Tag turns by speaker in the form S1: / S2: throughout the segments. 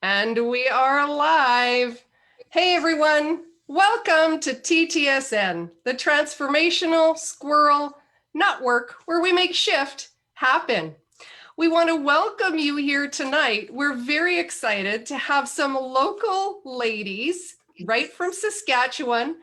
S1: And we are live. Hey everyone, welcome to TTSN, the Transformational Squirrel Network, where we make shift happen. We want to welcome you here tonight. We're very excited to have some local ladies right from Saskatchewan.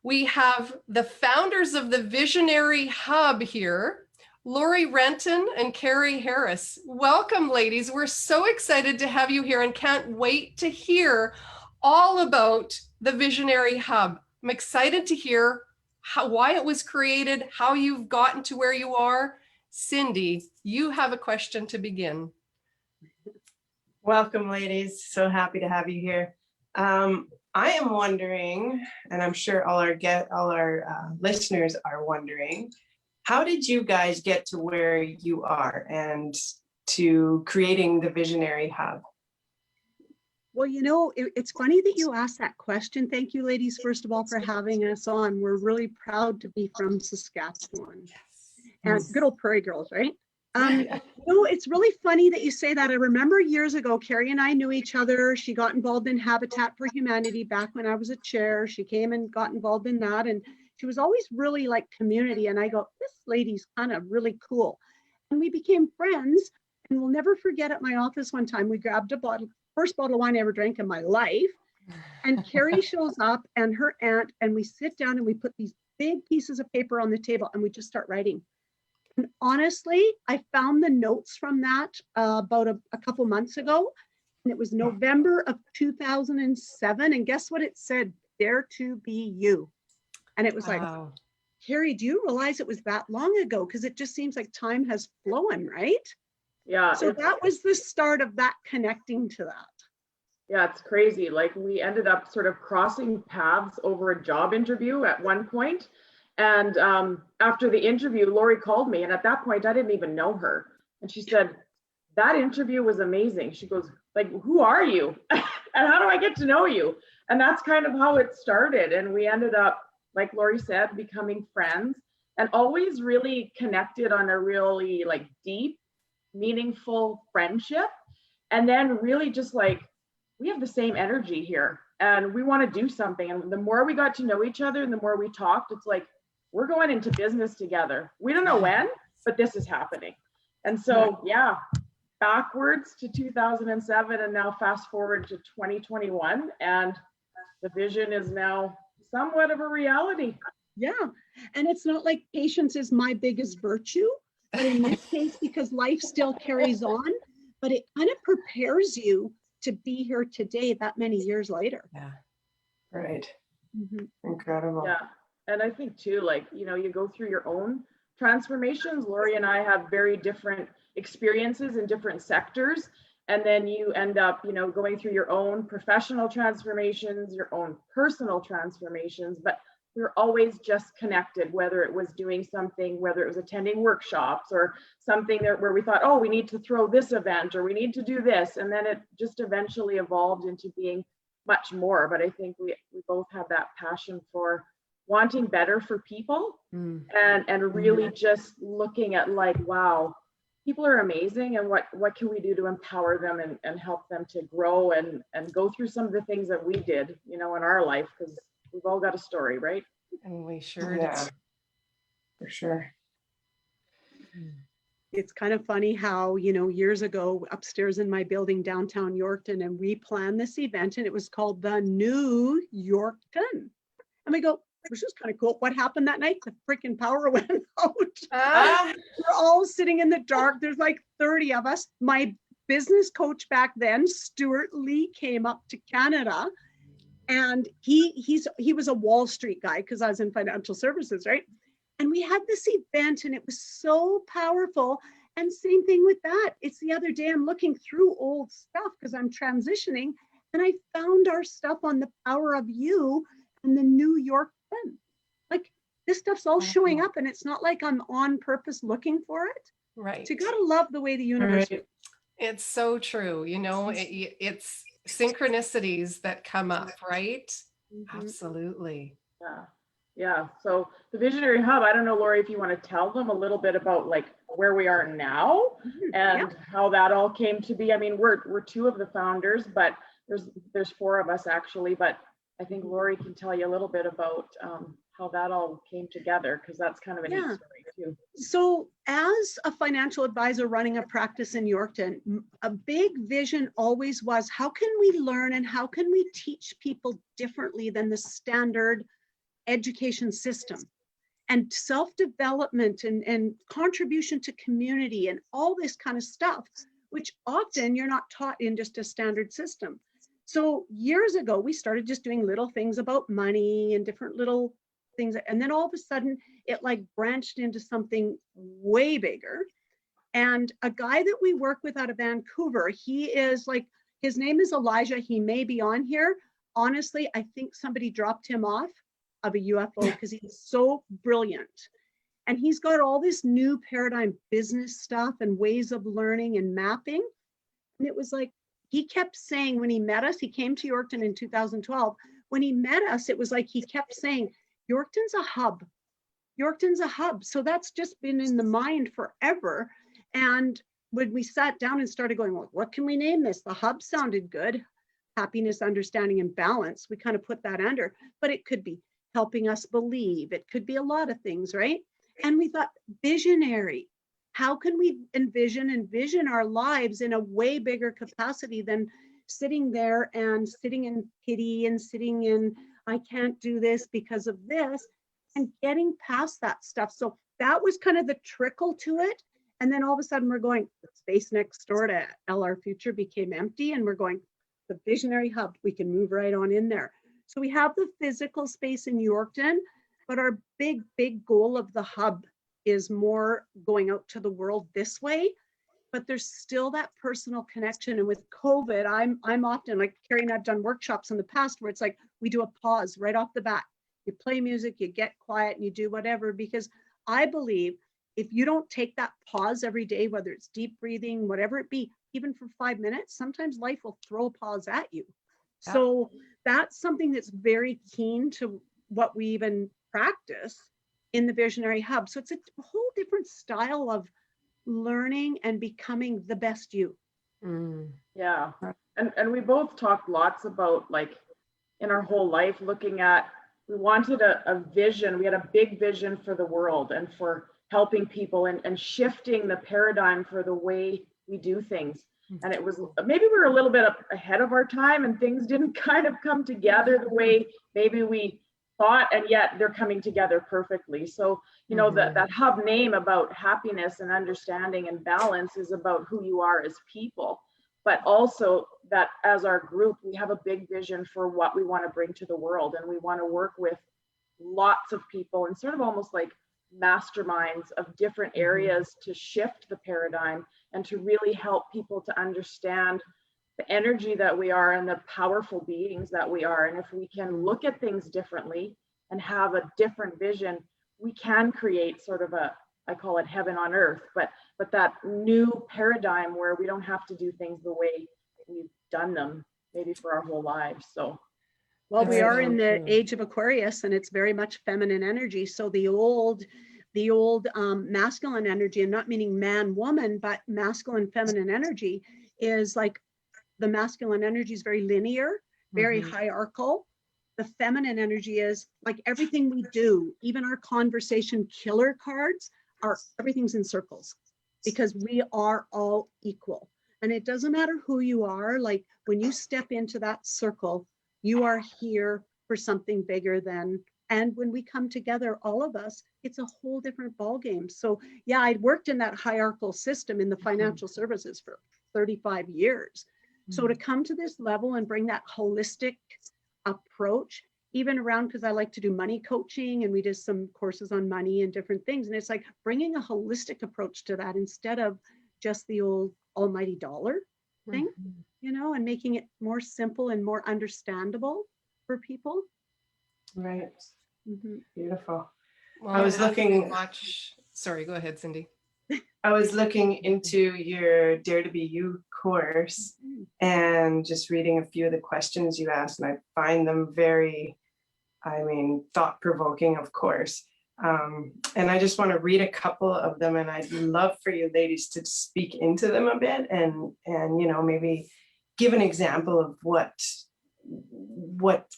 S1: We have the founders of the Visionary Hub here, Laurie Renton and Karey Harris. Welcome, ladies. We're so excited to have you here and can't wait to hear all about the Visionary Hub. I'm excited to hear why it was created, how you've gotten to where you are. Cindy, you have a question to begin.
S2: Welcome, ladies. So happy to have you here. I am wondering, and I'm sure all our listeners are wondering, how did you guys get to where you are and to creating the Visionary Hub?
S3: Well, you know, it's funny that you asked that question. Thank you, ladies, first of all, for having us on. We're really proud to be from Saskatchewan. And good old Prairie girls, right? No, it's really funny that you say that. I remember years ago, Karey and I knew each other. She got involved in Habitat for Humanity back when I was a chair. She came and got involved in that. And she was always really like community. And I go, this lady's kind of really cool. And we became friends. And we'll never forget at my office one time, we grabbed a bottle, first bottle of wine I ever drank in my life. And Karey shows up and her aunt, and we sit down and we put these big pieces of paper on the table and we just start writing. And honestly, I found the notes from that about a couple months ago, and it was November of 2007. And guess what it said? Dare to be you. And it was like, Karey, do you realize it was that long ago? Because it just seems like time has flown, right?
S4: Yeah.
S3: So that was the start of that connecting to that.
S4: Yeah, it's crazy. Like we ended up sort of crossing paths over a job interview at one point. And after the interview, Laurie called me, and at that point, I didn't even know her. And she said, that interview was amazing. She goes, like, who are you? And how do I get to know you? And that's kind of how it started. And we ended up, like Laurie said, becoming friends and always really connected on a really like deep, meaningful friendship. And then really just like, we have the same energy here and we want to do something. And the more we got to know each other and the more we talked, it's like, we're going into business together. We don't know when, but this is happening. And so, yeah, backwards to 2007 and now fast forward to 2021. And the vision is now somewhat of a reality.
S3: Yeah. And it's not like patience is my biggest virtue, but in this case, because life still carries on, but it kind of prepares you to be here today that many years later.
S1: Yeah.
S2: Right. Incredible.
S4: Yeah. And I think too, like, you know, you go through your own transformations. Laurie and I have very different experiences in different sectors. And then you end up, you know, going through your own professional transformations, your own personal transformations, but we're always just connected, whether it was doing something, whether it was attending workshops or something where we thought, oh, we need to throw this event or we need to do this. And then it just eventually evolved into being much more. But I think we both have that passion for wanting better for people and really just looking at like, wow, people are amazing. And what can we do to empower them and help them to grow and go through some of the things that we did, you know, in our life, because we've all got a story, right?
S1: And we sure
S2: Yeah,
S1: do.
S2: for sure.
S3: It's kind of funny how, you know, years ago upstairs in my building downtown Yorkton, and we planned this event and it was called the New Yorkton. And we go, this is kind of cool. What happened that night? The freaking power went out. We're all sitting in the dark. There's like 30 of us. My business coach back then, Stuart Lee, came up to Canada. And he was a Wall Street guy because I was in financial services, right? And we had this event and it was so powerful. And same thing with that. It's the other day I'm looking through old stuff because I'm transitioning and I found our stuff on the power of you and the New York Pen. Like this stuff's all showing up and it's not like I'm on purpose looking for it.
S1: Right.
S3: So you got to love the way the universe works.
S1: It's so true. You know, it's synchronicities that come up, right? Absolutely.
S4: Yeah. So the Visionary Hub, I don't know, Laurie, if you want to tell them a little bit about like where we are now and how that all came to be. I mean, we're two of the founders, but there's four of us actually, but I think Laurie can tell you a little bit about how that all came together, because that's kind of a neat story too.
S3: So as a financial advisor running a practice in Yorkton, a big vision always was, how can we learn and how can we teach people differently than the standard education system? And self-development and contribution to community and all this kind of stuff, which often you're not taught in just a standard system. So years ago, we started just doing little things about money and different little things. And then all of a sudden it like branched into something way bigger. And a guy that we work with out of Vancouver, he is like, his name is Elijah. He may be on here. Honestly, I think somebody dropped him off of a UFO because he's so brilliant. And he's got all this new paradigm business stuff and ways of learning and mapping. And it was like, he kept saying when he met us, he came to Yorkton in 2012. When he met us, it was like he kept saying, Yorkton's a hub. Yorkton's a hub. So that's just been in the mind forever. And when we sat down and started going, well, what can we name this? The hub sounded good. Happiness, understanding, and balance. We kind of put that under, but it could be helping us believe. It could be a lot of things, right? And we thought visionary. How can we envision our lives in a way bigger capacity than sitting there and sitting in pity and sitting in, I can't do this because of this, and getting past that stuff. So that was kind of the trickle to it. And then all of a sudden we're going, the space next door to LR Future became empty, and we're going, the visionary hub, we can move right on in there. So we have the physical space in Yorkton, but our big goal of the hub is more going out to the world this way, but there's still that personal connection. And with COVID, I'm often, like Karey and I've done workshops in the past where it's like, we do a pause right off the bat. You play music, you get quiet, and you do whatever, because I believe if you don't take that pause every day, whether it's deep breathing, whatever it be, even for 5 minutes, sometimes life will throw a pause at you. Yeah. So that's something that's very keen to what we even practice in the Visionary Hub. So it's a whole different style of learning and becoming the best you.
S4: Yeah. And we both talked lots about, like, in our whole life, looking at, we wanted a vision. We had a big vision for the world and for helping people and shifting the paradigm for the way we do things. And it was, maybe we were a little bit ahead of our time and things didn't kind of come together the way maybe we thought, and yet they're coming together perfectly. So, you know, that hub name about happiness and understanding and balance is about who you are as people, but also that as our group, we have a big vision for what we want to bring to the world. And we want to work with lots of people and sort of almost like masterminds of different areas to shift the paradigm and to really help people to understand the energy that we are and the powerful beings that we are. And if we can look at things differently and have a different vision, we can create sort of a, I call it heaven on earth, but that new paradigm where we don't have to do things the way we've done them maybe for our whole lives. So,
S3: well, we are in the age of Aquarius, and it's very much feminine energy. So the old masculine energy, and not meaning man, woman, but masculine, feminine energy is like, the masculine energy is very linear, very hierarchical. The feminine energy is like everything we do, even our conversation killer cards, everything's in circles, because we are all equal. And it doesn't matter who you are, like when you step into that circle, you are here for something bigger than, and when we come together, all of us, it's a whole different ballgame. So yeah, I'd worked in that hierarchical system in the financial services for 35 years. So to come to this level and bring that holistic approach, even around, because I like to do money coaching and we did some courses on money and different things. And it's like bringing a holistic approach to that instead of just the old almighty dollar thing, you know, and making it more simple and more understandable for people.
S2: Right. Beautiful.
S1: Well,
S2: I was looking.
S1: Sorry, go ahead, Cindy.
S2: I was looking into your Dare to Be You course and just reading a few of the questions you asked, and I find them very, I mean, thought-provoking, of course. And I just want to read a couple of them, and I'd love for you ladies to speak into them a bit and maybe give an example of what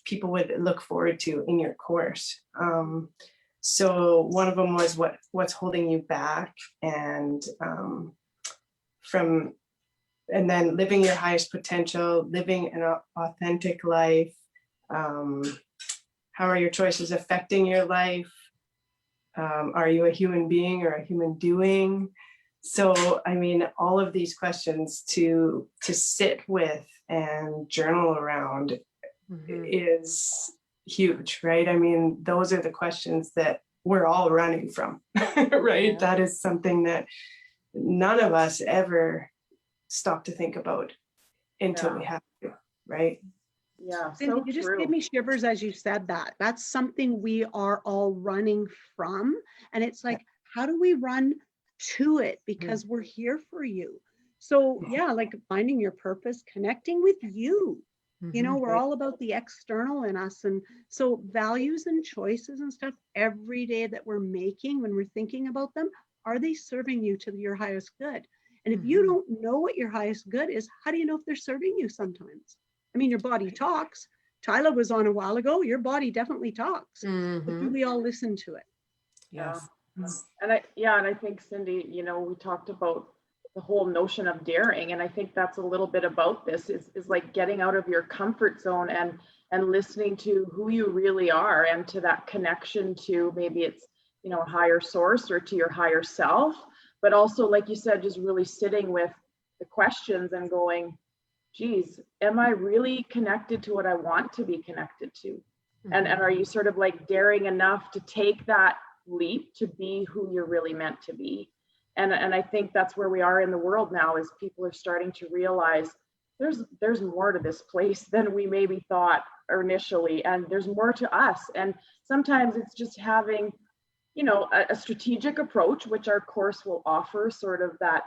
S2: people would look forward to in your course. So one of them was what's holding you back, and then living your highest potential, living an authentic life. How are your choices affecting your life? Are you a human being or a human doing? So, I mean, all of these questions to sit with and journal around is huge, right? I mean, those are the questions that we're all running from, right?
S1: Yeah.
S2: That is something that none of us ever stop to think about until we have to, right?
S4: Yeah,
S3: Cindy,
S4: so
S3: you just
S4: true.
S3: gave me shivers as you said that. That's something we are all running from. And it's like, how do we run to it? Because we're here for you. So yeah, like finding your purpose, connecting with you. You know, we're all about the external in us. And so values and choices and stuff every day that we're making when we're thinking about them, are they serving you to your highest good? And if you don't know what your highest good is, how do you know if they're serving you sometimes? I mean, your body talks. Tyler was on a while ago. Your body definitely talks. But do we all listen to it?
S1: Yes.
S4: And I think Cindy, we talked about the whole notion of daring, and I think that's a little bit about this is like getting out of your comfort zone and listening to who you really are, and to that connection to maybe it's a higher source or to your higher self, but also, like you said, just really sitting with the questions and going, geez, am I really connected to what I want to be connected to? And are you sort of like daring enough to take that leap to be who you're really meant to be? And I think that's where we are in the world now, is people are starting to realize there's more to this place than we maybe thought initially, and there's more to us. And sometimes it's just having, a strategic approach, which our course will offer, sort of that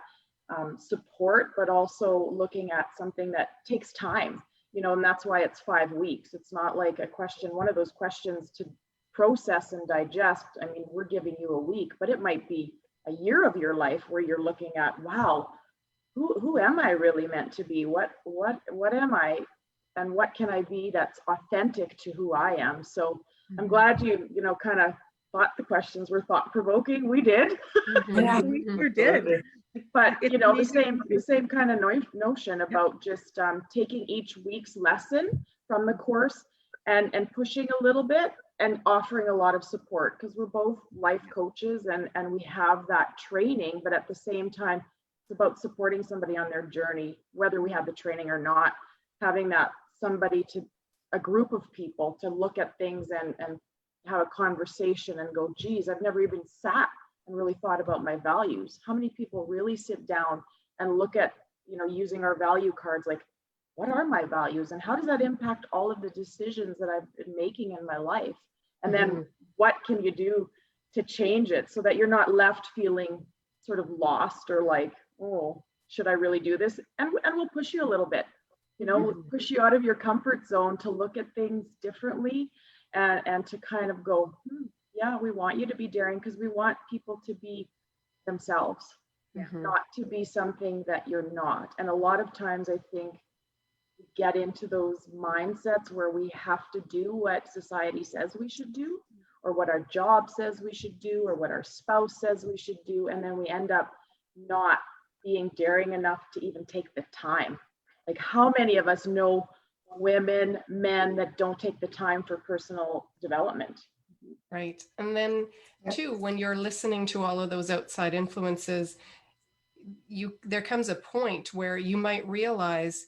S4: support, but also looking at something that takes time, and that's why it's 5 weeks. It's not like one of those questions to process and digest. I mean, we're giving you a week, but it might be a year of your life where you're looking at, wow, who am I really meant to be? What am I, and what can I be that's authentic to who I am? So I'm glad you kind of thought the questions were thought-provoking. We did.
S2: Yeah,
S3: We sure did.
S4: But the same kind of notion about just taking each week's lesson from the course and pushing a little bit and offering a lot of support, because we're both life coaches and we have that training, but at the same time it's about supporting somebody on their journey, whether we have the training or not, having that a group of people to look at things and have a conversation and go, geez, I've never even sat and really thought about my values. How many people really sit down and look at, using our value cards, like, what are my values and how does that impact all of the decisions that I've been making in my life? And then what can you do to change it so that you're not left feeling sort of lost or like, oh, should I really do this? And we'll push you a little bit, we'll push you out of your comfort zone to look at things differently and to kind of go, yeah, we want you to be daring because we want people to be themselves, not to be something that you're not. And a lot of times I think we get into those mindsets where we have to do what society says we should do, or what our job says we should do, or what our spouse says we should do. And then we end up not being daring enough to even take the time. Like, how many of us know women, men that don't take the time for personal development?
S1: Right. And then too, when you're listening to all of those outside influences, there comes a point where you might realize,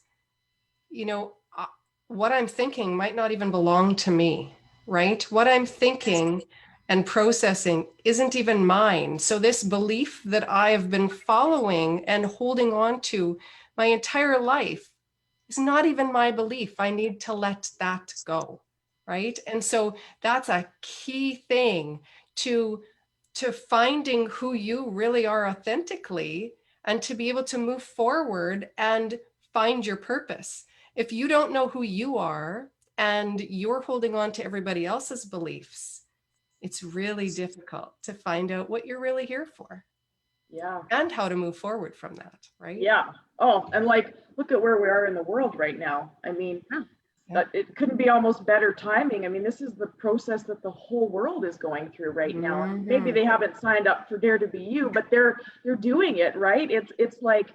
S1: what I'm thinking might not even belong to me, right? What I'm thinking and processing isn't even mine. So this belief that I have been following and holding on to my entire life is not even my belief. I need to let that go, right? And so that's a key thing to finding who you really are authentically, and to be able to move forward and find your purpose. If you don't know who you are and you're holding on to everybody else's beliefs, it's really difficult to find out what you're really here for
S4: Yeah.
S1: and how to move forward from that, right?
S4: Yeah. Oh, and like, look at where we are in the world right now. I mean,
S1: Yeah.
S4: it couldn't be almost better timing. I mean, this is the process that the whole world is going through right now. And maybe they haven't signed up for Dare to Be You, but they're doing it, right? It's like,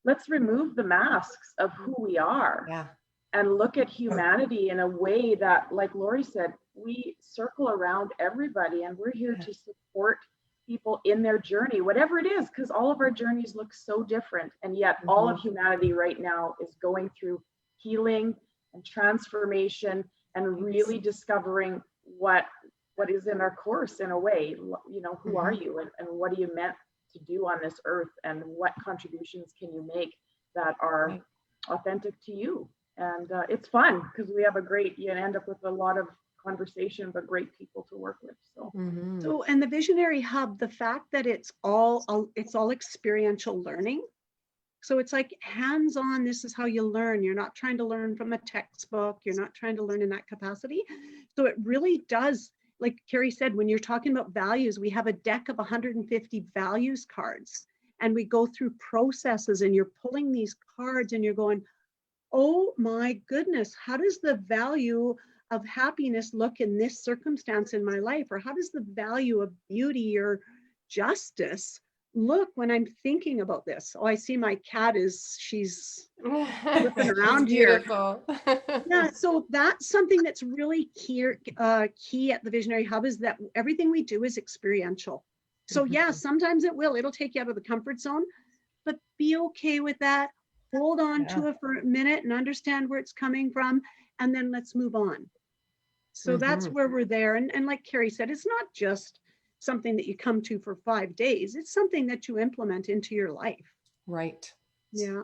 S4: let's remove the masks of who we are.
S1: Yeah.
S4: And look at humanity in a way that, like Laurie said, we circle around everybody and we're here to support people in their journey, whatever it is, because all of our journeys look so different. And yet all of humanity right now is going through healing and transformation and really discovering what is in our course in a way. You know, who are you and what are you meant to do on this earth, and what contributions can you make that are authentic to you? And it's fun because we have you end up with a lot of conversation, but great people to work with. So,
S3: so, and the Visionary Hub, the fact that it's all experiential learning. So it's like hands-on, this is how you learn. You're not trying to learn from a textbook. You're not trying to learn in that capacity. So it really does, like Karey said, when you're talking about values, we have a deck of 150 values cards, and we go through processes, and you're pulling these cards and you're going, oh my goodness, how does the value of happiness look in this circumstance in my life? Or how does the value of beauty or justice look when I'm thinking about this? Oh, I see my cat she's flipping around here.
S1: Beautiful.
S3: Yeah, so that's something that's really key at the Visionary Hub, is that everything we do is experiential. So yeah, sometimes it'll take you out of the comfort zone, but be okay with that. Hold on to it for a minute and understand where it's coming from, and then let's move on. So that's where we're there. And like Karey said, it's not just something that you come to for 5 days. It's something that you implement into your life.
S1: Right.
S3: Yeah.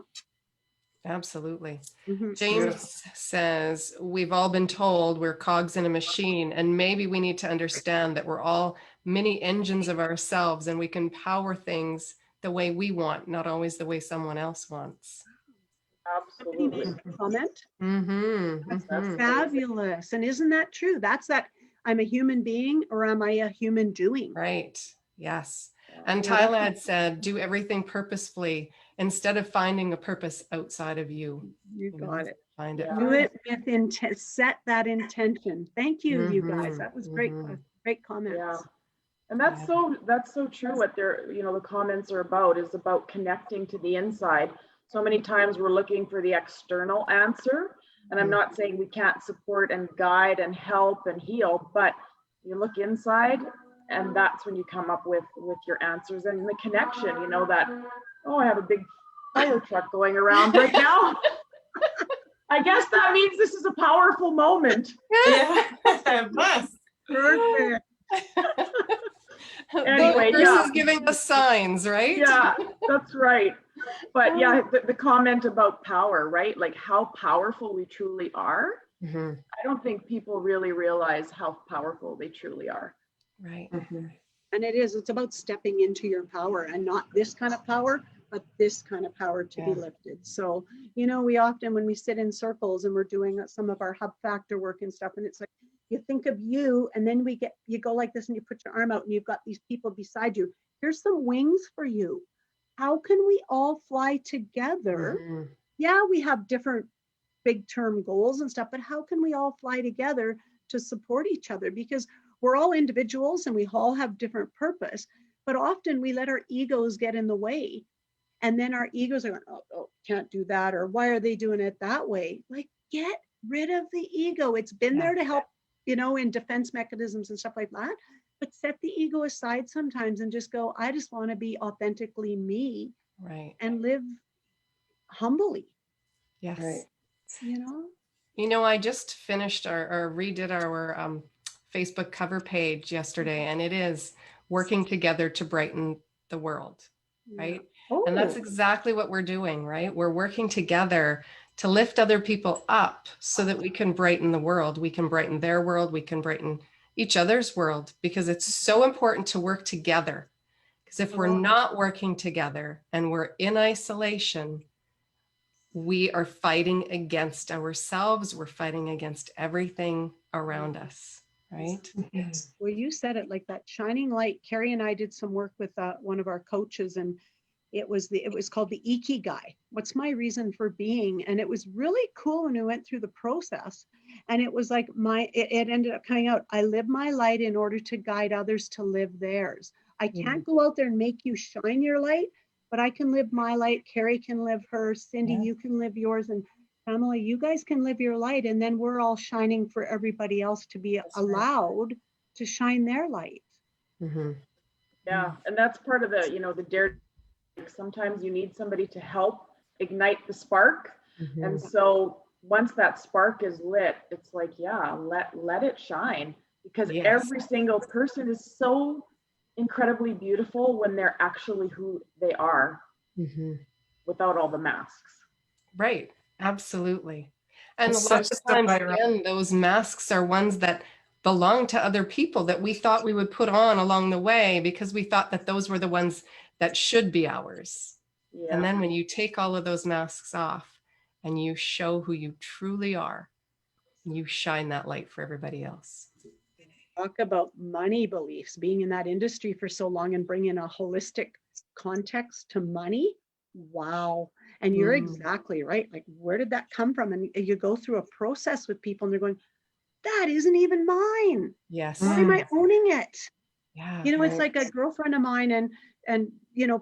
S1: Absolutely.
S3: Mm-hmm.
S1: James says, we've all been told we're cogs in a machine, and maybe we need to understand that we're all mini engines of ourselves, and we can power things the way we want, not always the way someone else wants.
S4: absolutely.
S3: Comment. That's fabulous. And isn't that true? That's that I'm a human being, or am I a human doing?
S1: Right. Yes. And Tyler had said, do everything purposefully instead of finding a purpose outside of you.
S3: You got it.
S1: Find it.
S3: Do it with intent. Set that intention. Thank you, you guys. That was great. Great comments.
S4: Yeah. And that's so true. What the comments are about is about connecting to the inside. So many times we're looking for the external answer, and I'm not saying we can't support and guide and help and heal, but you look inside, and that's when you come up with your answers and the connection. You know that, oh, I have a big fire truck going around right now. I guess that means this is a powerful moment.
S2: Yeah, it must.
S3: Perfect.
S4: Anyway,
S1: this is giving us signs, right?
S4: Yeah, that's right. But yeah, the comment about power, right? Like how powerful we truly are. I don't think people really realize how powerful they truly are.
S1: Right.
S3: And it's about stepping into your power, and not this kind of power, but this kind of power to be lifted. So, we often, when we sit in circles and we're doing some of our hub factor work and stuff, and it's like, you think of you, and then you go like this and you put your arm out and you've got these people beside you. Here's some wings for you. How can we all fly together? Yeah, we have different big term goals and stuff, but how can we all fly together to support each other? Because we're all individuals and we all have different purpose, but often we let our egos get in the way. And then our egos are going, oh, can't do that. Or why are they doing it that way? Like, get rid of the ego. It's been there to help, in defense mechanisms and stuff like that. But set the ego aside sometimes and just go, I just want to be authentically me.
S1: Right.
S3: And live humbly.
S1: Yes.
S3: Right.
S1: I just finished or redid our Facebook cover page yesterday, and it is working together to brighten the world. Right. And that's exactly what we're doing, right? We're working together to lift other people up so that we can brighten the world. We can brighten their world. We can brighten each other's world, because it's so important to work together. Because if we're not working together and we're in isolation, we are fighting against ourselves. We're fighting against everything around us. right?
S3: Well, you said it, like that shining light. Karey and I did some work with one of our coaches, and it was called the Ikigai. What's my reason for being? And it was really cool when we went through the process. And it was like it ended up coming out. I live my light in order to guide others to live theirs. I can't go out there and make you shine your light, but I can live my light. Karey can live hers. Cindy, you can live yours. And Pamela, you guys can live your light. And then we're all shining for everybody else to be allowed to shine their light.
S4: Yeah, and that's part of the, the dare. Sometimes you need somebody to help ignite the spark. And so once that spark is lit, it's like, yeah, let it shine, because every single person is so incredibly beautiful when they're actually who they are, without all the masks.
S1: Right. Absolutely. And a lot of times, again, those masks are ones that belong to other people that we thought we would put on along the way because we thought that those were the ones that should be ours. Yeah. And then when you take all of those masks off and you show who you truly are, you shine that light for everybody else.
S3: Talk about money beliefs, being in that industry for so long and bringing a holistic context to money. Wow. And you're exactly right. Like, where did that come from? And you go through a process with people and they're going, that isn't even mine.
S1: Yes.
S3: Why am I owning it?
S1: Yeah.
S3: It's like a girlfriend of mine, and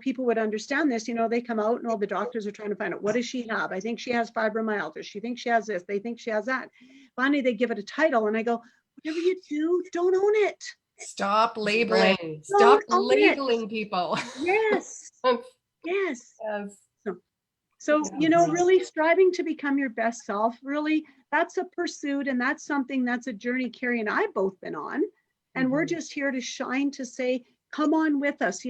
S3: people would understand this. They come out and all the doctors are trying to find out, what does she have? I think she has fibromyalgia. She thinks she has this. They think she has that. Finally, they give it a title, and I go, whatever you do, don't own it.
S1: Stop labeling. Stop labeling people.
S3: Yes. Yes. So, really striving to become your best self, really, that's a pursuit, and that's something, that's a journey Karey and I both been on. And we're just here to shine, to say, come on with us.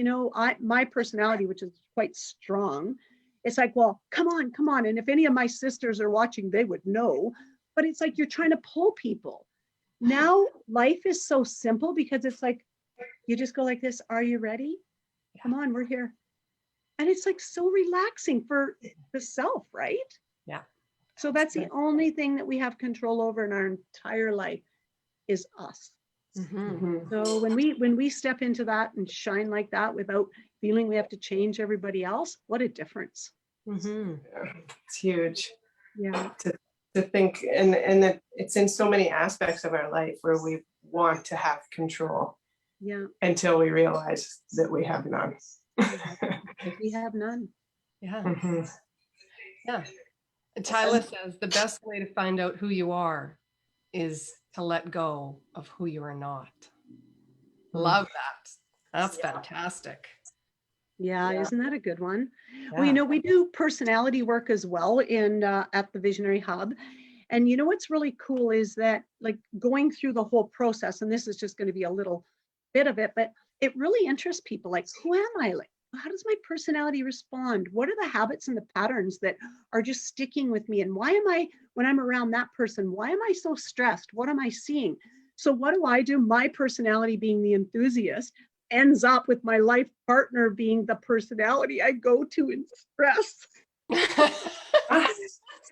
S3: My personality, which is quite strong, it's like, well, come on. And if any of my sisters are watching, they would know. But it's like you're trying to pull people. Now, life is so simple because it's like, you just go like this. Are you ready? Come on, we're here. And it's like so relaxing for the self, right?
S1: Yeah.
S3: So that's the only thing that we have control over in our entire life is us. So when we step into that and shine like that without feeling we have to change everybody else, what a difference.
S2: It's huge.
S3: Yeah.
S2: To think, and that it's in so many aspects of our life where we want to have control.
S3: Yeah.
S2: Until we realize that we have none.
S3: We have none.
S1: Yeah. Yeah. And Tyler says the best way to find out who you are is to let go of who you are not. Love that. That's fantastic.
S3: Yeah, isn't that a good one? Yeah. Well, we do personality work as well at the Visionary Hub. And what's really cool is that, like, going through the whole process, and this is just going to be a little bit of it, but it really interests people. Like, who am I? Like, how does my personality respond? What are the habits and the patterns that are just sticking with me? And why am I, when I'm around that person, why am I so stressed? What am I seeing? So what do? My personality, being the enthusiast, ends up with my life partner being the personality I go to in stress.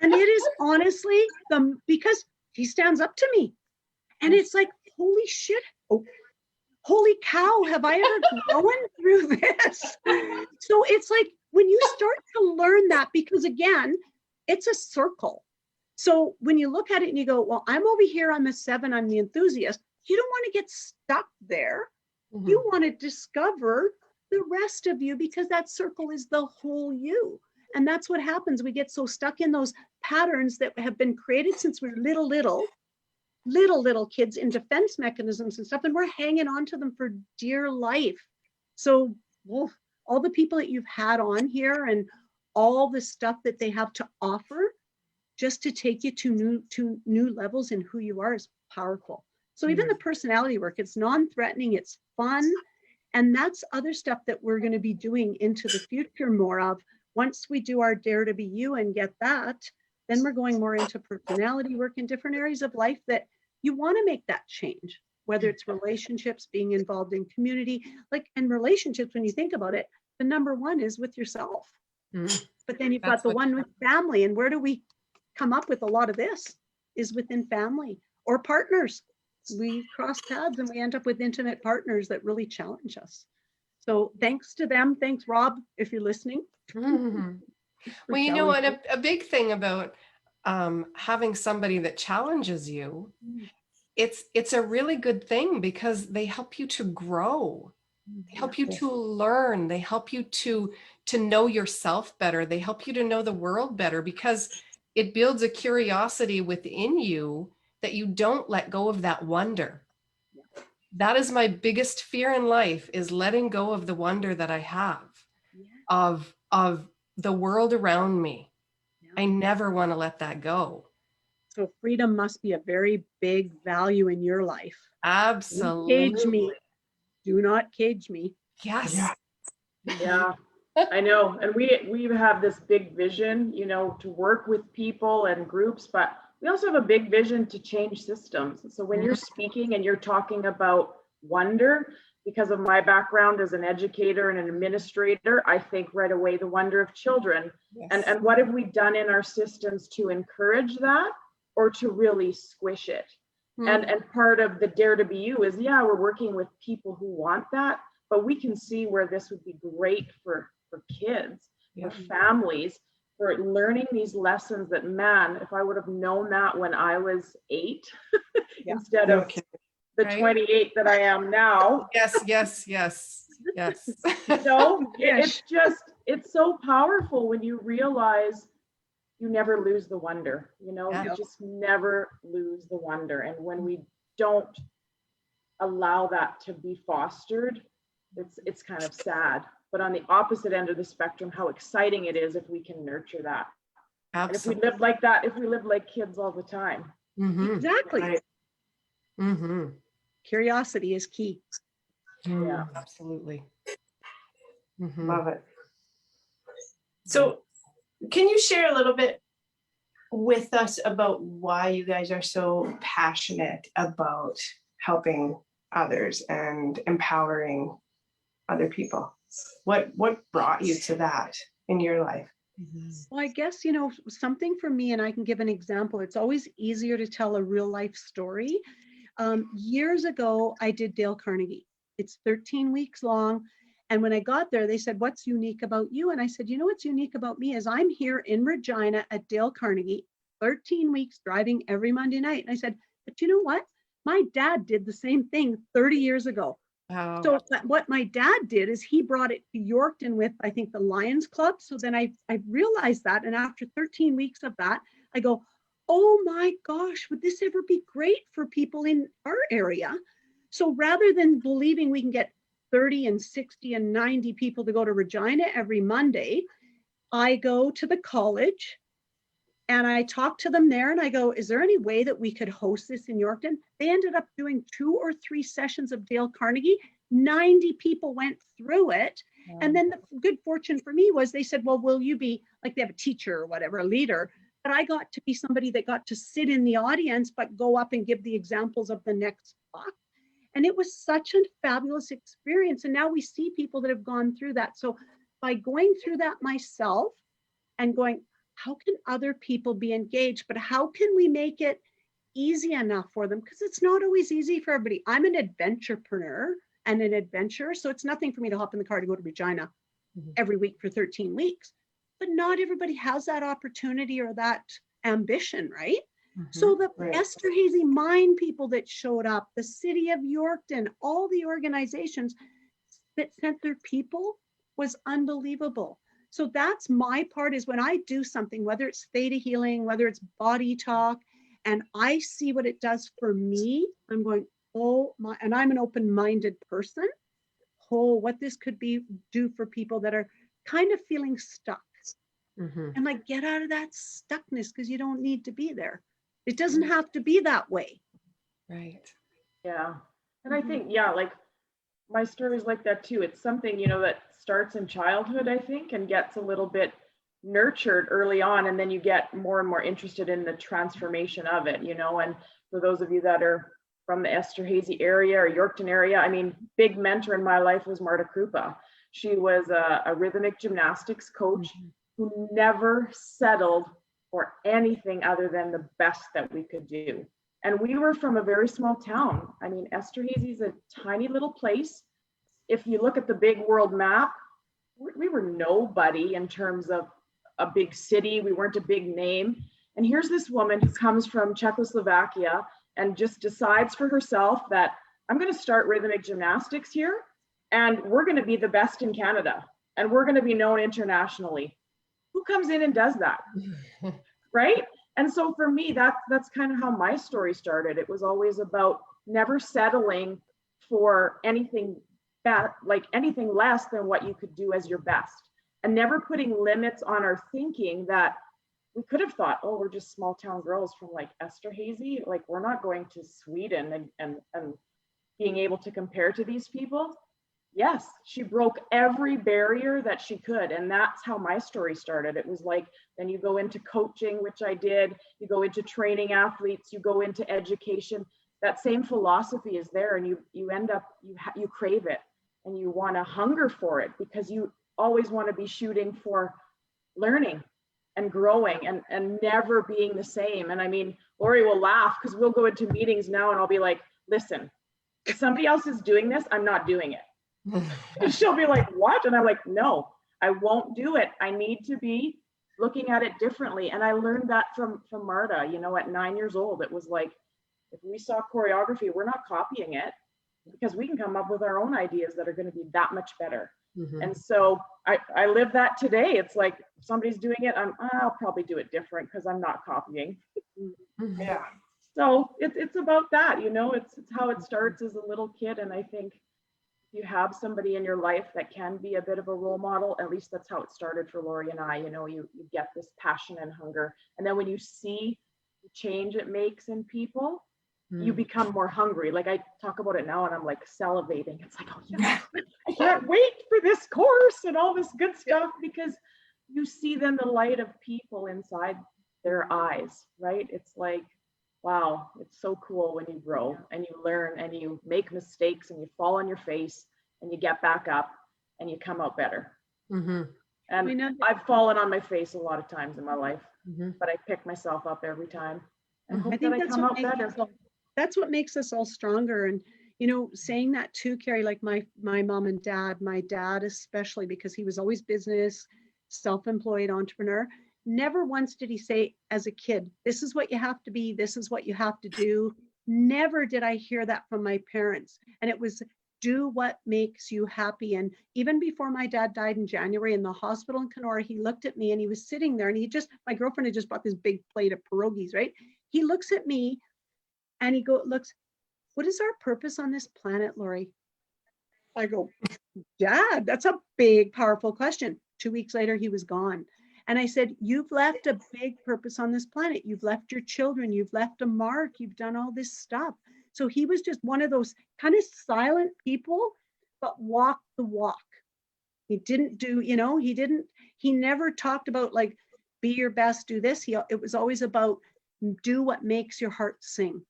S3: And it is honestly because he stands up to me. And it's like, holy shit. Oh, holy cow, have I ever grown through this? So it's like when you start to learn that, because again, it's a circle. So when you look at it and you go, well, I'm over here, I'm a 7, I'm the enthusiast. You don't want to get stuck there. You want to discover the rest of you, because that circle is the whole you. And that's what happens. We get so stuck in those patterns that have been created since we're little kids in defense mechanisms and stuff, and we're hanging on to them for dear life. So all the people that you've had on here and all the stuff that they have to offer just to take you to new levels in who you are is powerful. So even the personality work, it's non-threatening, it's fun. And that's other stuff that we're going to be doing into the future more of. Once we do our Dare to Be You and get that, then we're going more into personality work in different areas of life that you want to make that change, whether it's relationships, being involved in community, and relationships, when you think about it, the number one is with yourself. But then you've got the one with family. And where do we come up with a lot of this is within family or partners. we cross paths and we end up with intimate partners that really challenge us. So thanks to them. Thanks, Rob, if you're listening.
S1: Mhm. Well, you know what, a big thing about having somebody that challenges you, it's a really good thing because they help you to grow. They help you to learn. They help you to know yourself better. They help you to know the world better because it builds a curiosity within you that you don't let go of that wonder. That is my biggest fear in life, is letting go of the wonder that I have of the world around me. I never want to let that go.
S3: So freedom must be a very big value in your life.
S1: Absolutely.
S3: Cage me. Do not cage me.
S1: Yes.
S4: Yeah, I know. And we have this big vision, you know, to work with people and groups, but we also have a big vision to change systems. So when you're speaking and you're talking about wonder, because of my background as an educator and an administrator, I think right away the wonder of children.
S1: Yes.
S4: And what have we done in our systems to encourage that or to really squish it? And part of the Dare to Be You is, yeah, we're working with people who want that, but we can see where this would be great for kids, for families, for learning these lessons that, man, if I would have known that when I was 8 instead of the 28 that I am now.
S1: Yes.
S4: You know, it's so powerful when you realize you never lose the wonder, you know, you just never lose the wonder. And when we don't allow that to be fostered, it's kind of sad. But on the opposite end of the spectrum, how exciting it is if we can nurture that. Absolutely. And if we live like that, if we live like kids all the time.
S3: Exactly. Curiosity is key.
S1: Yeah, absolutely.
S2: Love it. So can you share a little bit with us about why you guys are so passionate about helping others and empowering other people? What brought you to that in your life?
S3: Well, I guess, you know, something for me, and I can give an example. It's always easier to tell a real life story. Years ago, I did Dale Carnegie. It's 13 weeks long. And when I got there, they said, what's unique about you? And I said, you know, what's unique about me is I'm here in Regina at Dale Carnegie, 13 weeks driving every Monday night. And I said, but you know what? My dad did the same thing 30 years ago. Wow. So what my dad did is he brought it to Yorkton with, I think, the Lions Club. So then I realized that. And after 13 weeks of that, I go, oh my gosh, would this ever be great for people in our area? So rather than believing we can get 30 and 60 and 90 people to go to Regina every Monday, I go to the college and I talk to them there and I go, is there any way that we could host this in Yorkton? They ended up doing 2 or 3 sessions of Dale Carnegie. 90 people went through it. Wow. And then the good fortune for me was they said, well, will you be, like they have a teacher or whatever, a leader, but I got to be somebody that got to sit in the audience, but go up and give the examples of the next talk. And it was such a fabulous experience. And now we see people that have gone through that. So by going through that myself and going, how can other people be engaged? But how can we make it easy enough for them? Because it's not always easy for everybody. I'm an adventurepreneur and an adventurer. So it's nothing for me to hop in the car to go to Regina every week for 13 weeks. But not everybody has that opportunity or that ambition, right? So the Esterhazy Mine people that showed up, the city of Yorkton, all the organizations that sent their people was unbelievable. So that's my part, is when I do something, whether it's theta healing, whether it's body talk, and I see what it does for me, I'm going, oh my, and I'm an open-minded person. Oh, what this could do for people that are kind of feeling stuck. And like, get out of that stuckness, because you don't need to be there. It doesn't have to be that way.
S1: Right.
S4: Yeah. And I think, like my story's like that too. It's something, you know, that starts in childhood, I think, and gets a little bit nurtured early on. And then you get more and more interested in the transformation of it, you know. And for those of you that are from the Esterhazy area or Yorkton area, I mean, big mentor in my life was Marta Krupa. She was a rhythmic gymnastics coach who never settled for anything other than the best that we could do. And we were from a very small town. I mean, Esterhazy is a tiny little place. If you look at the big world map, we were nobody in terms of a big city. We weren't a big name. And here's this woman who comes from Czechoslovakia and just decides for herself that I'm going to start rhythmic gymnastics here, and we're going to be the best in Canada, and we're going to be known internationally. Who comes in and does that? Right? And so for me, that's kind of how my story started. It was always about never settling for anything like anything less than what you could do as your best, and never putting limits on our thinking that we could have thought, oh, we're just small town girls from like Esterhazy, like we're not going to Sweden and being able to compare to these people. Yes, she broke every barrier that she could. And that's how my story started. It was like, then you go into coaching, which I did, you go into training athletes, you go into education. That same philosophy is there, and you end up, you crave it, and you want to hunger for it, because you always want to be shooting for learning and growing and never being the same. And I mean, Laurie will laugh because we'll go into meetings now and I'll be like, listen, if somebody else is doing this, I'm not doing it. And she'll be like, what? And I'm like, no, I won't do it. I need to be looking at it differently. And I learned that from Marta, you know, at 9 years old. It was like, if we saw choreography, we're not copying it, because we can come up with our own ideas that are going to be that much better. Mm-hmm. And so I live that today. It's like, if somebody's doing it, I'll probably do it different because I'm not copying.
S2: Yeah.
S4: So it's about that, you know, it's how it starts as a little kid. And I think if you have somebody in your life that can be a bit of a role model, at least that's how it started for Laurie and I, you know, you get this passion and hunger. And then when you see the change it makes in people, you become more hungry. Like I talk about it now and I'm like salivating. It's like, oh yeah, I can't wait for this course and all this good stuff, because you see then the light of people inside their eyes, right? It's like, wow, it's so cool when you grow and you learn and you make mistakes and you fall on your face and you get back up and you come out better. Mm-hmm. And I've fallen on my face a lot of times in my life, but I pick myself up every time and hope that I come out better.
S3: That's what makes us all stronger. And, you know, saying that too, Karey, like my mom and dad, my dad especially, because he was always business, self-employed entrepreneur. Never once did he say as a kid, this is what you have to be, this is what you have to do. Never did I hear that from my parents. And it was, do what makes you happy. And even before my dad died in January in the hospital in Kenora, he looked at me and he was sitting there and my girlfriend had just bought this big plate of pierogies, right? He looks at me and he looks, what is our purpose on this planet, Laurie? I go, Dad, that's a big, powerful question. 2 weeks later, he was gone. And I said, you've left a big purpose on this planet. You've left your children. You've left a mark. You've done all this stuff. So he was just one of those kind of silent people, but walked the walk. He didn't do, you know, he never talked about like, be your best, do this. It was always about do what makes your heart sing.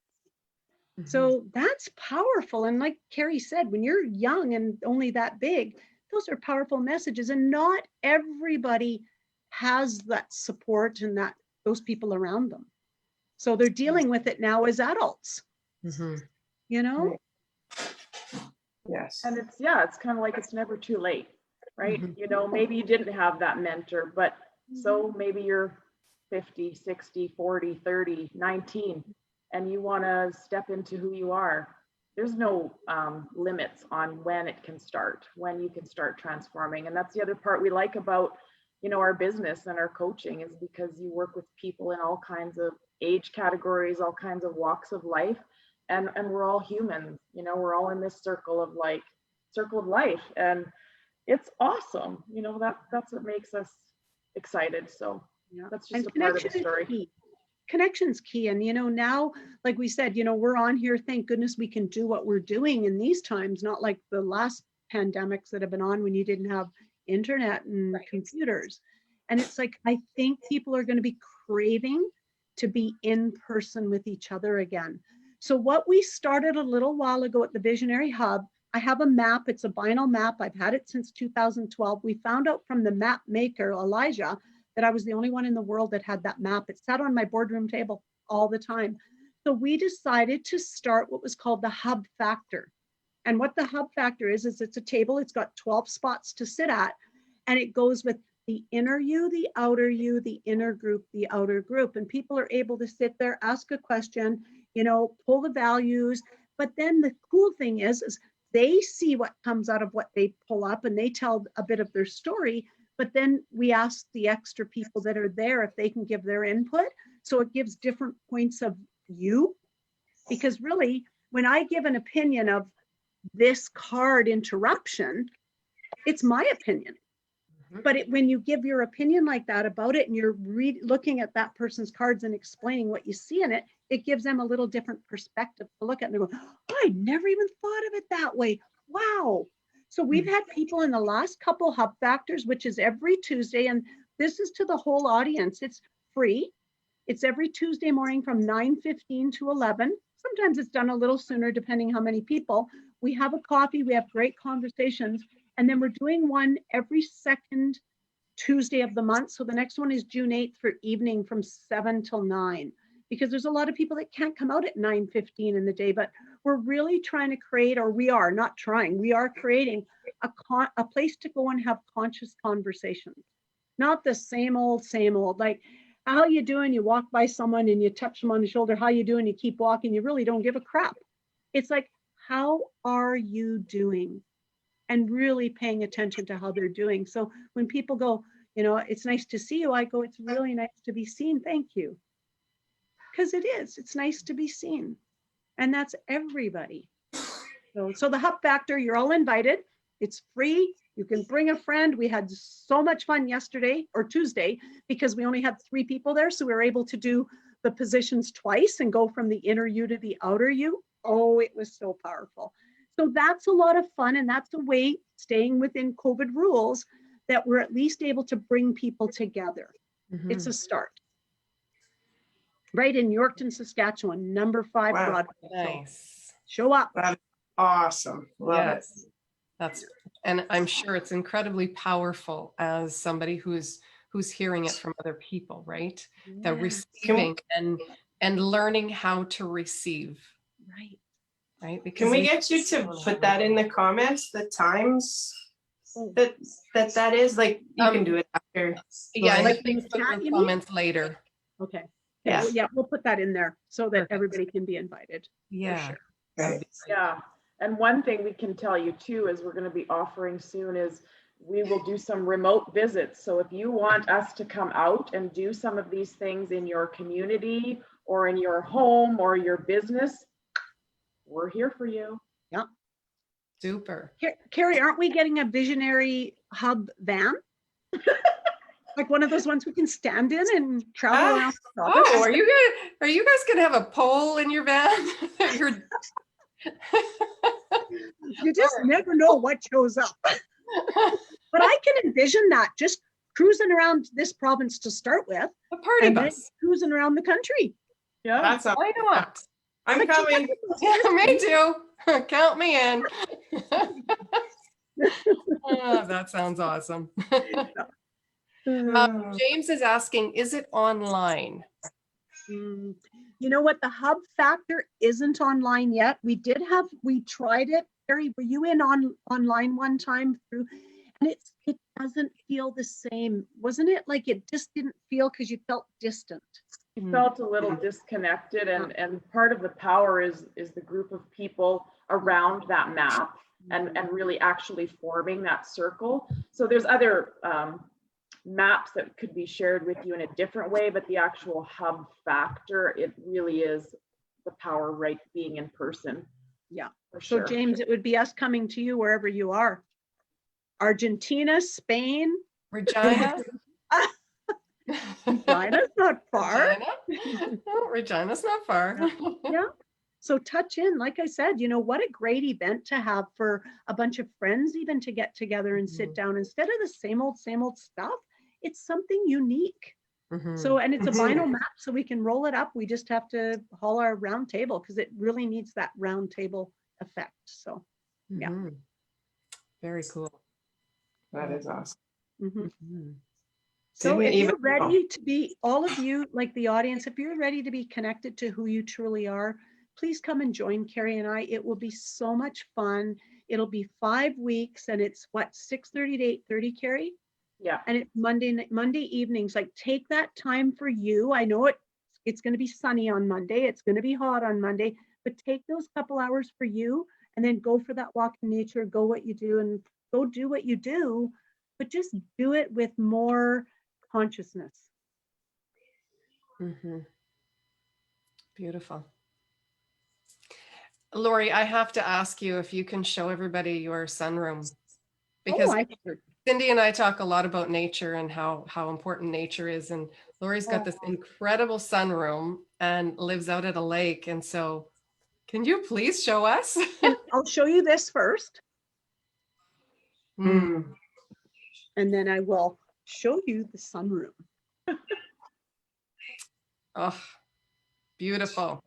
S3: Mm-hmm. So that's powerful. And like Karey said, when you're young and only that big, those are powerful messages. And not everybody has that support and those people around them. So they're dealing with it now as adults, you know?
S2: Yes.
S4: And it's kind of like, it's never too late, right? You know, maybe you didn't have that mentor, but so maybe you're 50, 60, 40, 30, 19, and you want to step into who you are. There's no limits on when it can start, when you can start transforming. And that's the other part we like about, you know, our business and our coaching, is because you work with people in all kinds of age categories, all kinds of walks of life, and we're all humans, you know, we're all in this circle of life, and it's awesome. You know, that's what makes us excited. So yeah, that's just a part of the story.
S3: Connection's key. And, you know, now, like we said, you know, we're on here, thank goodness we can do what we're doing in these times, not like the last pandemics that have been on when you didn't have internet and computers. And it's like, I think people are going to be craving to be in person with each other again. So what we started a little while ago at the Visionary Hub, I have a map. It's a vinyl map. I've had it since 2012. We found out from the map maker, Elijah, that I was the only one in the world that had that map. It sat on my boardroom table all the time. So we decided to start what was called the Hub Factor. And what the Hub Factor is it's a table, it's got 12 spots to sit at, and it goes with the inner you, the outer you, the inner group, the outer group. And people are able to sit there, ask a question, you know, pull the values. But then the cool thing is they see what comes out of what they pull up and they tell a bit of their story. But then we ask the extra people that are there if they can give their input. So it gives different points of view. Because really, when I give an opinion of this card interruption, it's my opinion. But when you give your opinion like that about it and you're looking at that person's cards and explaining what you see in it, it gives them a little different perspective to look at. And they go, oh, I never even thought of it that way. Wow. So we've had people in the last couple Hub Factors, which is every Tuesday. And this is to the whole audience. It's free. It's every Tuesday morning from 9:15 to 11. Sometimes it's done a little sooner, depending how many people. We have a coffee. We have great conversations. And then we're doing one every second Tuesday of the month. So the next one is June 8th for evening from 7 till 9, because there's a lot of people that can't come out at 9:15 in the day, but we're really trying to create, or we are not trying, we are creating a place to go and have conscious conversations. Not the same old, like, how you doing? You walk by someone and you touch them on the shoulder. How you doing? You keep walking. You really don't give a crap. It's like, how are you doing? And really paying attention to how they're doing. So when people go, you know, it's nice to see you, I go, it's really nice to be seen. Thank you. Because it is, it's nice to be seen. And that's everybody. So the Hub Factor, you're all invited. It's free. You can bring a friend. We had so much fun yesterday or Tuesday because we only had 3 people there. So we were able to do the positions twice and go from the inner you to the outer you. Oh, it was so powerful. So that's a lot of fun. And that's a way, staying within COVID rules, that we're at least able to bring people together. It's a start. Right in Yorkton, Saskatchewan, number 5
S2: Wow.
S3: Broadway.
S1: Nice.
S3: Show up.
S2: That's awesome. Love it.
S1: That's, and I'm sure it's incredibly powerful as somebody who's hearing it from other people, right? The receiving and learning how to receive. Right. Because
S2: Can we get you to put that in the comments, the times that is? Like, you can do it after.
S1: Yeah,
S3: Like
S1: like things
S3: the chat,
S1: put
S3: you
S1: comments later.
S3: Okay.
S2: Yeah.
S3: Yeah, we'll put that in there so that
S1: Perfect.
S3: everybody can be invited.
S1: Yeah.
S3: Sure.
S2: Right.
S4: Yeah. And one thing we can tell you too, is we're going to be offering soon, is we will do some remote visits. So if you want us to come out and do some of these things in your community or in your home or your business, we're here for you.
S3: Yeah.
S1: Super.
S3: Karey, aren't we getting a visionary hub van? Like one of those ones we can stand in and travel around.
S1: Oh, are you guys gonna have a pole in your van?
S3: You just never know what shows up. But I can envision that, just cruising around this province to start with.
S1: A party
S3: and then
S1: bus.
S3: cruising around the country.
S4: Yeah.
S2: That's
S1: Why not?
S2: I'm coming.
S1: Yeah, me too. Count me in. Oh, that sounds awesome. James is asking, is it online?
S3: You know what? The Hub Factor isn't online yet. We tried it. Karey, were you in online one time through? And it doesn't feel the same, wasn't it? Like it just didn't feel, because you felt distant.
S4: You felt a little disconnected, and part of the power is the group of people around that map and really actually forming that circle. So there's other maps that could be shared with you in a different way, but the actual Hub Factor, it really is the power, right, being in person.
S3: Yeah.
S4: For
S3: So
S4: sure.
S3: James, it would be us coming to you wherever you are. Argentina, Spain.
S1: Regina?
S3: Regina's not far.
S1: Regina? No, Regina's not far.
S3: Yeah. So touch in, like I said, you know, what a great event to have for a bunch of friends, even to get together and sit down instead of the same old stuff. It's something unique. So, and it's a vinyl map, so we can roll it up. We just have to haul our round table because it really needs that round table effect. So, yeah.
S1: Very cool.
S2: That is awesome.
S3: So
S2: Didn't
S3: if you're
S2: even know.
S3: ready to be, all of you, like the audience, if you're ready to be connected to who you truly are, please come and join Karey and I. It will be so much fun. It'll be 5 weeks and it's what, 6:30 to 8:30, Karey?
S4: Yeah.
S3: And it's Monday evenings. Like take that time for you. I know it's going to be sunny on Monday. It's going to be hot on Monday, but take those couple hours for you and then go for that walk in nature, go what you do and go do what you do, but just do it with more consciousness.
S1: Mm-hmm. Beautiful. Laurie, I have to ask you if you can show everybody your sunroom, because Cindy and I talk a lot about nature and how important nature is. And Laurie's got this incredible sunroom and lives out at a lake. And so can you please show us?
S3: I'll show you this first.
S2: Mm.
S3: And then I will show you the sunroom.
S1: Oh, beautiful.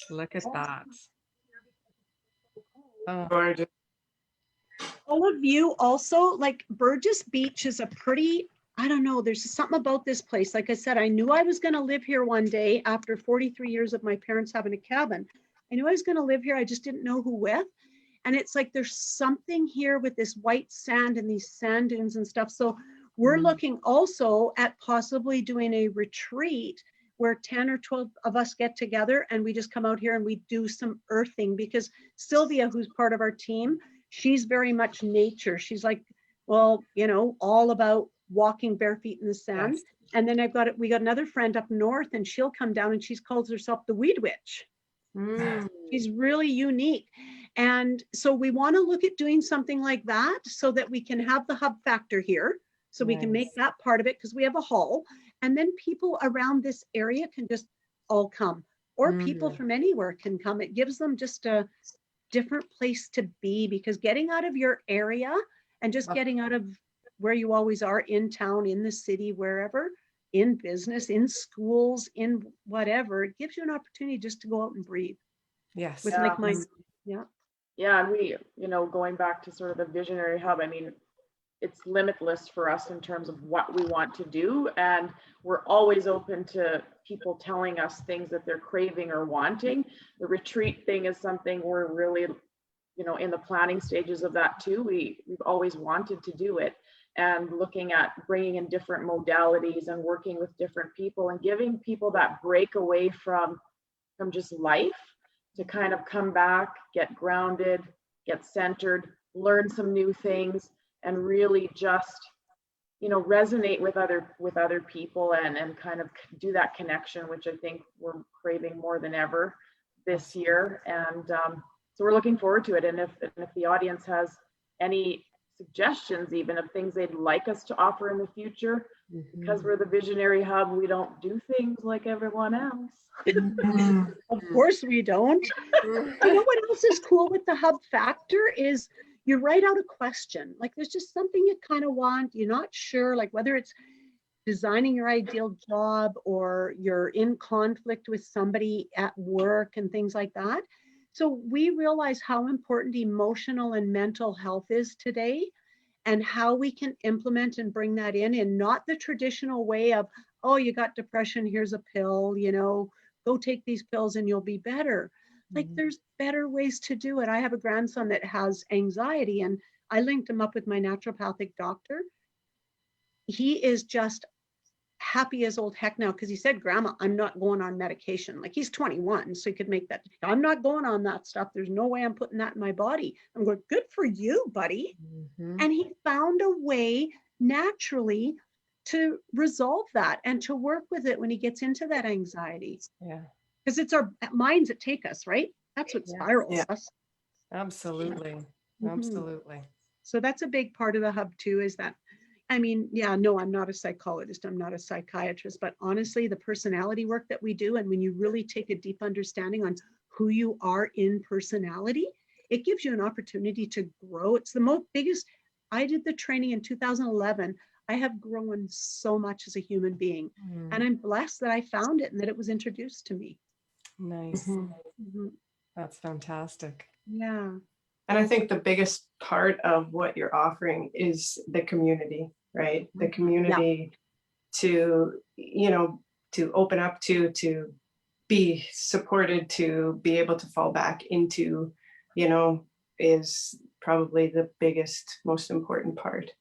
S1: Look at that. Oh.
S2: Gorgeous.
S3: All of you also, like Burgess Beach is a pretty, I don't know, there's something about this place. Like I said, I knew I was going to live here one day after 43 years of my parents having a cabin. I knew I was going to live here. I just didn't know who with. And it's like there's something here with this white sand and these sand dunes and stuff. So we're looking also at possibly doing a retreat where 10 or 12 of us get together and we just come out here and we do some earthing, because Sylvia, who's part of our team, she's very much nature. She's like, well, you know, all about walking bare feet in the sand. Yes. And then we got another friend up north and she'll come down and she calls herself the Weed Witch. She's really unique. And so we want to look at doing something like that so that we can have the hub factor here. So we can make that part of it because we have a hall. And then people around this area can just all come, or people from anywhere can come. It gives them just a different place to be, because getting out of your area and just getting out of where you always are, in town, in the city, wherever, in business, in schools, in whatever, it gives you an opportunity just to go out and breathe.
S1: Yes.
S3: With like my, yeah.
S4: Yeah, and we, you know, going back to sort of the visionary hub, I mean, it's limitless for us in terms of what we want to do. And we're always open to people telling us things that they're craving or wanting. The retreat thing is something we're really, you know, in the planning stages of that too. We've always wanted to do it, and looking at bringing in different modalities and working with different people and giving people that break away from just life to kind of come back, get grounded, get centered, learn some new things, and really just, you know, resonate with other people and kind of do that connection, which I think we're craving more than ever this year. And so we're looking forward to it. And if the audience has any suggestions even of things they'd like us to offer in the future, because we're the visionary hub, we don't do things like everyone else.
S3: Of course we don't. You know what else is cool with the hub factor is you write out a question. Like there's just something you kind of want, you're not sure, like whether it's designing your ideal job or you're in conflict with somebody at work and things like that. So we realize how important emotional and mental health is today, and how we can implement and bring that in not the traditional way of, oh, you got depression, here's a pill, you know, go take these pills and you'll be better. Like there's better ways to do it. I have a grandson that has anxiety and I linked him up with my naturopathic doctor. He is just happy as old heck now because he said, Grandma, I'm not going on medication. Like he's 21, so he could make that. I'm not going on that stuff. There's no way I'm putting that in my body. I'm going, good for you, buddy. And he found a way naturally to resolve that and to work with it when he gets into that anxiety.
S1: Yeah.
S3: Because it's our minds that take us, right? That's what spirals us.
S1: Absolutely. Absolutely.
S3: So that's a big part of the hub too, is that, I mean, yeah, no, I'm not a psychologist, I'm not a psychiatrist, but honestly, the personality work that we do, and when you really take a deep understanding on who you are in personality, it gives you an opportunity to grow. It's the biggest, I did the training in 2011. I have grown so much as a human being, and I'm blessed that I found it and that it was introduced to me.
S1: Nice. That's fantastic.
S3: Yeah.
S2: And I think the biggest part of what you're offering is the community, right? The community to, you know, to open up to be supported, to be able to fall back into, you know, is probably the biggest, most important part.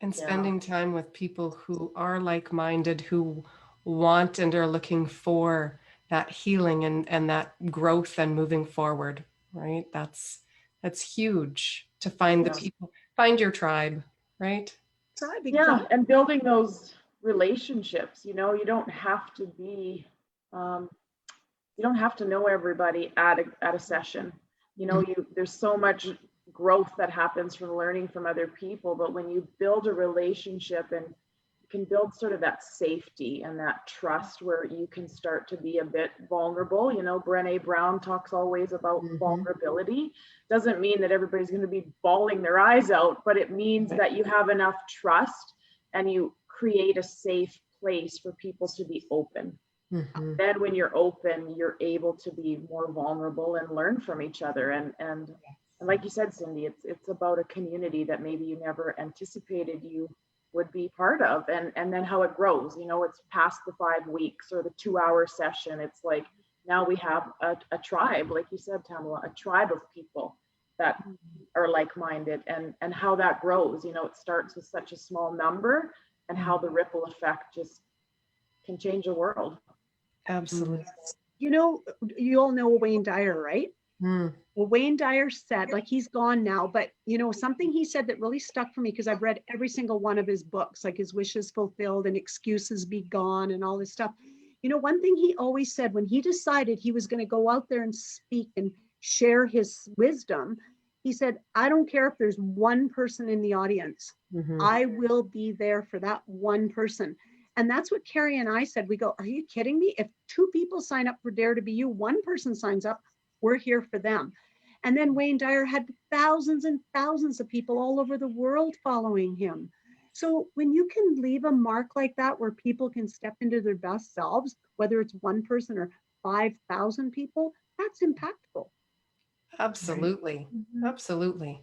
S1: And
S4: Yeah.
S1: spending time with people who are like-minded, who want and are looking for that healing and that growth and moving forward, right? That's huge to find the
S4: Yeah.
S1: people, find your tribe, right?
S3: Tribe,
S4: Yeah,
S3: exactly.
S4: and building those relationships, you know, you don't have to be, you don't have to know everybody at a session. You know, there's so much growth that happens from learning from other people, but when you build a relationship and you can build sort of that safety and that trust where you can start to be a bit vulnerable. You know, Brené Brown talks always about vulnerability. Doesn't mean that everybody's going to be bawling their eyes out, but it means that you have enough trust and you create a safe place for people to be open. Then when you're open, you're able to be more vulnerable and learn from each other. And like you said, Cindy, it's about a community that maybe you never anticipated you would be part of, and then how it grows. You know, it's past the 5 weeks or the 2-hour session. It's like now we have a tribe, like you said, Tamala, a tribe of people that are like-minded, and how that grows. You know, it starts with such a small number, and how the ripple effect just can change the world.
S1: Absolutely.
S3: You know, you all know Wayne Dyer, right? Well, Wayne Dyer said, like, he's gone now, but you know, something he said that really stuck for me, because I've read every single one of his books, like his Wishes Fulfilled and Excuses Be Gone and all this stuff. You know, one thing he always said when he decided he was going to go out there and speak and share his wisdom, he said, I don't care if there's one person in the audience, I will be there for that one person. And that's what Karey and I said. We go, are you kidding me? If 2 people sign up for Dare to Be You, 1 person signs up, we're here for them. And then Wayne Dyer had thousands and thousands of people all over the world following him. So when you can leave a mark like that, where people can step into their best selves, whether it's 1 person or 5,000 people, that's impactful.
S1: Absolutely. Absolutely.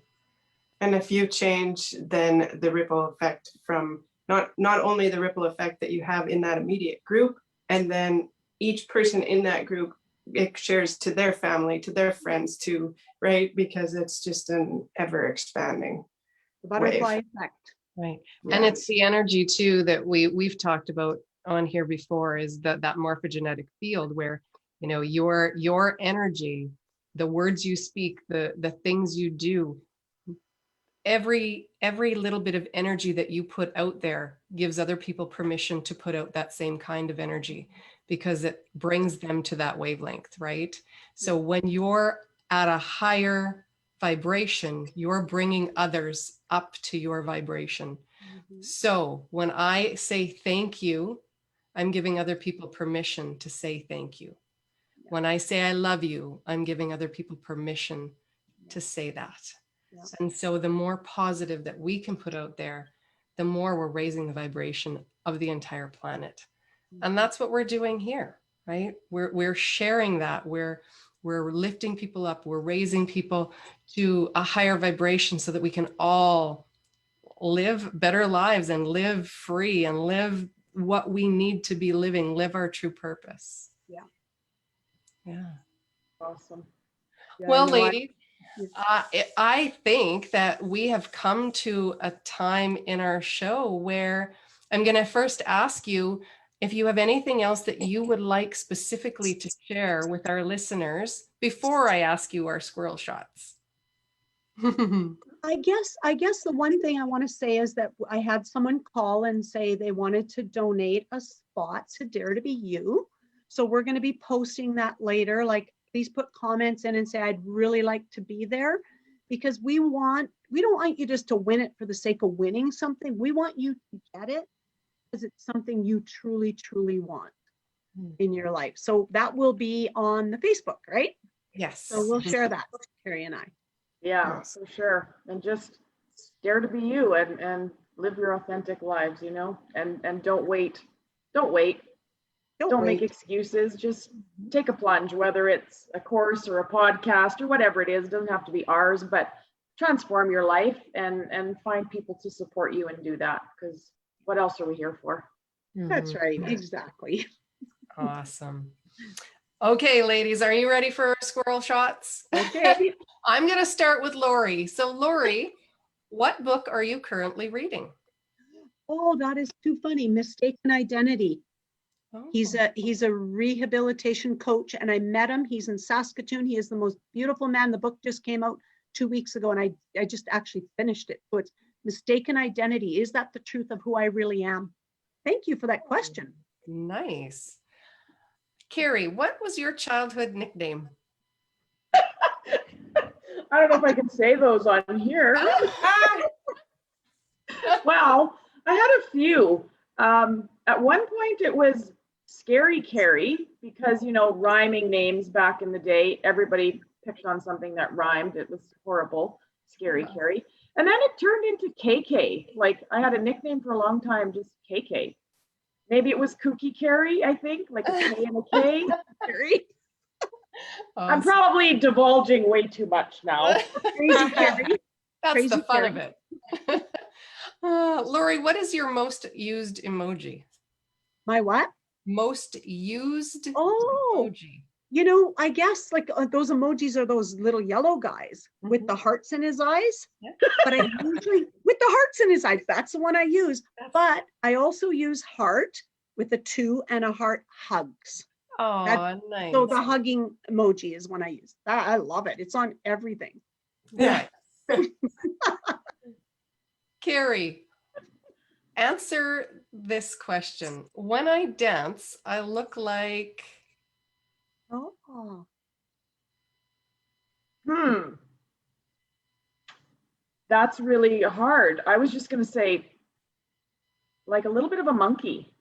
S2: And if you change, then the ripple effect from not only the ripple effect that you have in that immediate group, and then each person in that group, it shares to their family, to their friends too, right? Because it's just an ever expanding
S3: The butterfly
S2: wave.
S3: effect.
S1: Right.
S2: Yeah.
S1: And it's the energy too that we've talked about on here before, is that morphogenetic field where, you know, your energy, the words you speak, the things you do, every little bit of energy that you put out there gives other people permission to put out that same kind of energy, because it brings them to that wavelength, right? So when you're at a higher vibration, you're bringing others up to your vibration. So when I say thank you, I'm giving other people permission to say thank you. When I say I love you, I'm giving other people permission to say that. And so the more positive that we can put out there, the more we're raising the vibration of the entire planet. And that's what we're doing here, right? We're sharing that. We're lifting people up. We're raising people to a higher vibration so that we can all live better lives and live free and live what we need to be living, live our true purpose. Yeah.
S4: Awesome.
S1: Well, ladies, I think that we have come to a time in our show where I'm going to first ask you if you have anything else that you would like specifically to share with our listeners before I ask you our squirrel shots.
S3: I guess the one thing I want to say is that I had someone call and say they wanted to donate a spot to Dare to Be You. So we're going to be posting that later. Like, please put comments in and say, I'd really like to be there, because we don't want you just to win it for the sake of winning something. We want you to get it because it's something you truly, truly want in your life. So that will be on the Facebook, right?
S1: Yes.
S3: So we'll share that, Karey and I.
S4: Yeah,
S2: Yes.
S4: for sure. And just dare to be you and live your authentic lives, you know, and don't wait. Don't make excuses. Just take a plunge, whether it's a course or a podcast or whatever it is. It doesn't have to be ours, but transform your life and find people to support you and do that, because what else are we here for?
S3: That's
S1: Mhm.
S3: right, exactly.
S1: Awesome. Okay, ladies, are you ready for squirrel shots?
S3: Okay.
S1: I'm going to start with Laurie. So, Laurie, what book are you currently reading?
S3: Oh, that is too funny. Mistaken Identity.
S1: Oh,
S3: He's a rehabilitation coach, and I met him. He's in Saskatoon. He is the most beautiful man. The book just came out 2 weeks ago, and I just actually finished it. So it's Mistaken Identity. Is that the truth of who I really am? Thank you for that question.
S1: nice. Karey, what was your childhood nickname?
S4: I don't know if I can say those on here. Well, I had a few. At one point, it was Scary Karey because, you know, rhyming names back in the day, everybody picked on something that rhymed. It was horrible, Scary Karey. And then it turned into KK. Like I had a nickname for a long time, just KK. Maybe it was Kooky Karey, I think, like a K and a K. I'm probably divulging way too much now.
S3: Crazy Carrie.
S1: That's
S3: Crazy
S1: the fun of
S3: Karey.
S1: it. Laurie, what is your most used emoji?
S3: My what?
S1: Most used
S3: Oh,
S1: emoji.
S3: you know, I guess like those emojis are those little yellow guys with the hearts in his eyes.
S1: Yeah.
S3: But I usually, with the hearts in his eyes, that's the one I use. But I also use heart with a 2 and a heart hugs.
S1: Oh, nice.
S3: So the hugging emoji is one I use. I love it. It's on everything.
S1: Yeah. Karey, answer this question. When I dance, I look like.
S3: Oh,
S4: That's really hard. I was just going to say, like a little bit of a monkey.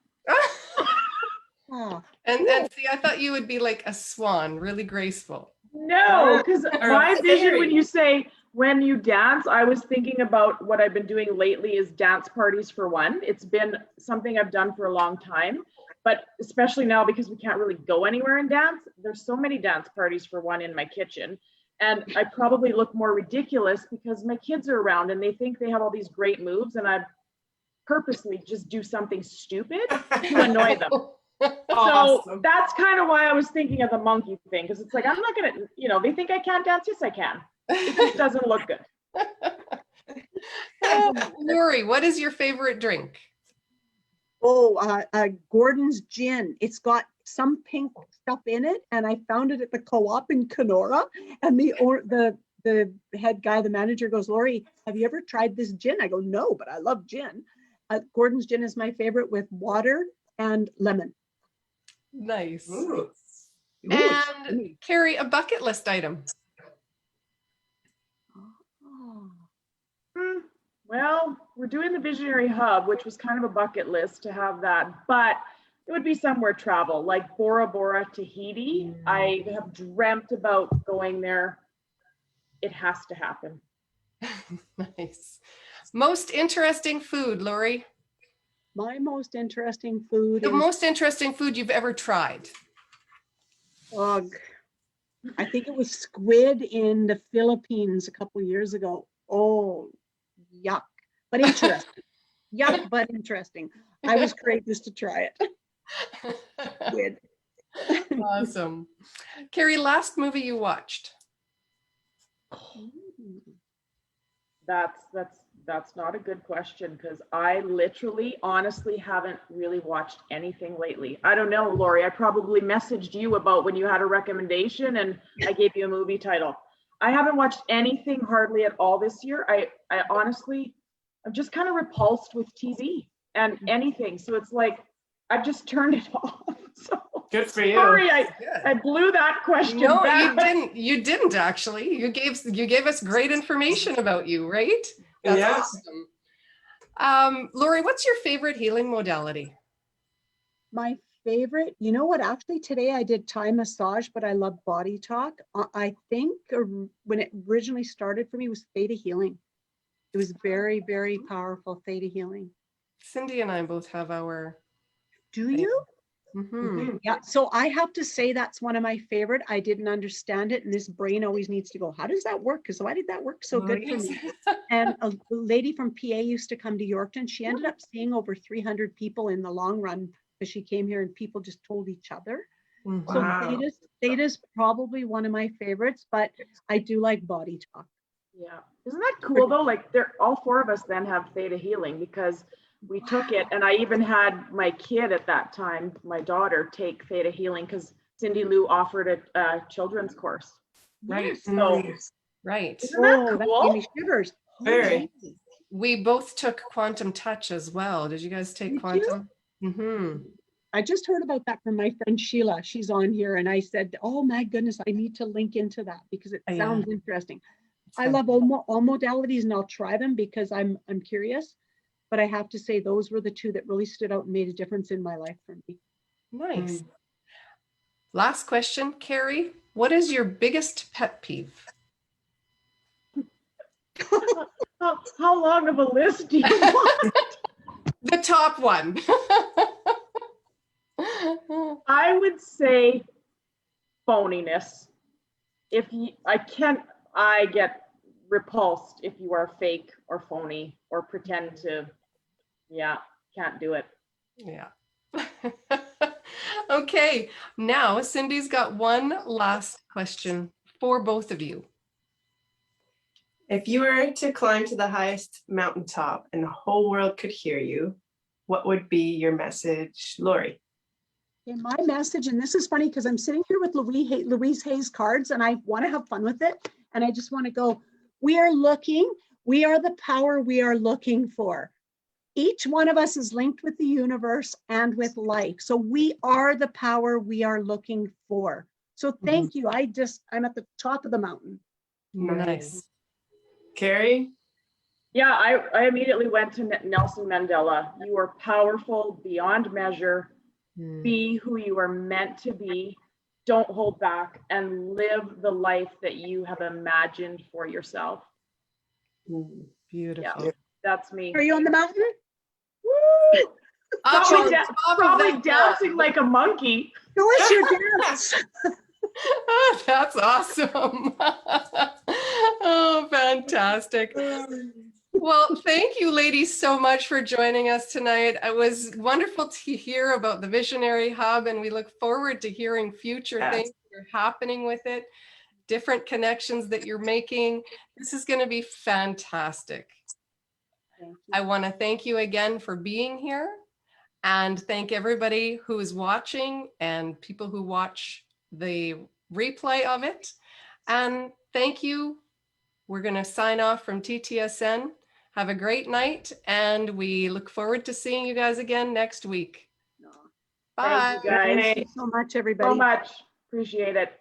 S3: oh.
S1: And see, I thought you would be like a swan, really graceful.
S4: No, because
S1: Or
S4: my
S1: a
S4: vision
S1: fairy.
S4: when you say when you dance, I was thinking about what I've been doing lately is dance parties for one. It's been something I've done for a long time, but especially now because we can't really go anywhere and dance. There's so many dance parties for one in my kitchen. And I probably look more ridiculous because my kids are around and they think they have all these great moves and I purposely just do something stupid to annoy them.
S1: Awesome.
S4: So that's kind of why I was thinking of the monkey thing, because it's like, I'm not going to, you know, they think I can't dance. Yes, I can. It just doesn't look good.
S1: Laurie, what is your favorite drink?
S3: Oh, Gordon's gin. It's got some pink stuff in it, and I found it at the co-op in Kenora. And the head guy, the manager, goes, "Laurie, have you ever tried this gin?" I go, "No, but I love gin." Gordon's gin is my favorite with water and lemon.
S1: Nice.
S2: Ooh.
S1: And Karey, a bucket list item.
S3: Oh.
S4: Well, we're doing the Visionary Hub, which was kind of a bucket list to have that, but it would be somewhere travel, like Bora Bora, Tahiti. I have dreamt about going there. It has to happen.
S1: Nice. Most interesting food, Laurie?
S3: My most interesting food
S1: The
S3: is
S1: most interesting food you've ever tried.
S3: I think it was squid in the Philippines a couple of years ago. Oh, yuck, but interesting. Yuck, but interesting. I was courageous to try it. Squid.
S1: Awesome. Karey, last movie you watched?
S4: That's not a good question because I literally, honestly haven't really watched anything lately. I don't know, Laurie. I probably messaged you about when you had a recommendation and I gave you a movie title. I haven't watched anything hardly at all this year. I honestly, I'm just kind of repulsed with TV and anything. So it's like I've just turned it off. So
S2: Good for you.
S4: sorry, I blew that question.
S1: No,
S4: back.
S1: you didn't. You didn't actually. You gave us great information about you, right? That's
S2: Yeah.
S1: awesome. Laurie, what's your favorite healing modality?
S3: My favorite, you know what? Actually, today I did Thai massage, but I love body talk. I think when it originally started for me was theta healing. It was very, very powerful theta healing.
S1: Cindy and I both have our.
S3: Do you?
S1: Mhm.
S3: Yeah, so I have to say that's one of my favorite. I didn't understand it, and this brain always needs to go, how does that work? Because why did that work so
S1: Oh,
S3: good for
S1: yes.
S3: me? And a lady from PA used to come to Yorkton. She ended up seeing over 300 people in the long run because she came here and people just told each other.
S1: Mhm.
S3: So
S2: Wow.
S3: theta's probably one of my favorites, but I do like body talk.
S4: Yeah. Isn't that cool though? Like they're all four of us then have theta healing because we took it, and I even had my kid at that time, my daughter, take theta healing because Cindy Lou offered a children's course.
S1: Right.
S3: Yes.
S4: So
S1: Right.
S4: isn't that
S3: Oh, that gave
S4: cool?
S3: me shivers.
S2: Very.
S3: Okay.
S1: We both took quantum touch as well. Did you guys take
S3: Did you?
S1: quantum? Mm-hmm.
S3: I just heard about that from my friend Sheila. She's on here, and I said, oh my goodness, I need to link into that because it
S1: Yeah.
S3: sounds interesting. I love all modalities, and I'll try them because I'm curious. But I have to say those were the two that really stood out and made a difference in my life for me.
S1: Nice. Last question, Karey. What is your biggest pet peeve?
S4: How long of a list do you want?
S1: The top one.
S4: I would say phoniness. I get repulsed if you are fake or phony or pretend to, can't do it.
S1: Yeah. Okay, now Cindy's got one last question for both of you.
S2: If you were to climb to the highest mountaintop and the whole world could hear you, what would be your message, Laurie?
S3: Okay, my message, and this is funny because I'm sitting here with Louise Hayes cards and I want to have fun with it. And I just want to go, we are the power we are looking for. Each one of us is linked with the universe and with life. So we are the power we are looking for. So thank you. I'm at the top of the mountain.
S1: Nice.
S2: Karey?
S4: Yeah, I immediately went to Nelson Mandela. You are powerful beyond measure. Be who you are meant to be. Don't hold back and live the life that you have imagined for yourself.
S1: Beautiful.
S4: Yeah, that's me.
S3: Are you on the mountain?
S4: Woo!
S1: Up
S4: Probably
S1: on
S4: dancing like a monkey.
S3: Show us your dance.
S1: That's awesome. Oh, fantastic. Well, thank you, ladies, so much for joining us tonight. It was wonderful to hear about the Visionary Hub, and we look forward to hearing future things that are happening with it, different connections that you're making. This is going to be fantastic. I want to thank you again for being here, and thank everybody who is watching and people who watch the replay of it. And thank you. We're going to sign off from TTSN. Have a great night, and we look forward to seeing you guys again next week. Bye.
S4: Thank you guys
S3: Thank you so much, everybody.
S4: so much. Appreciate it.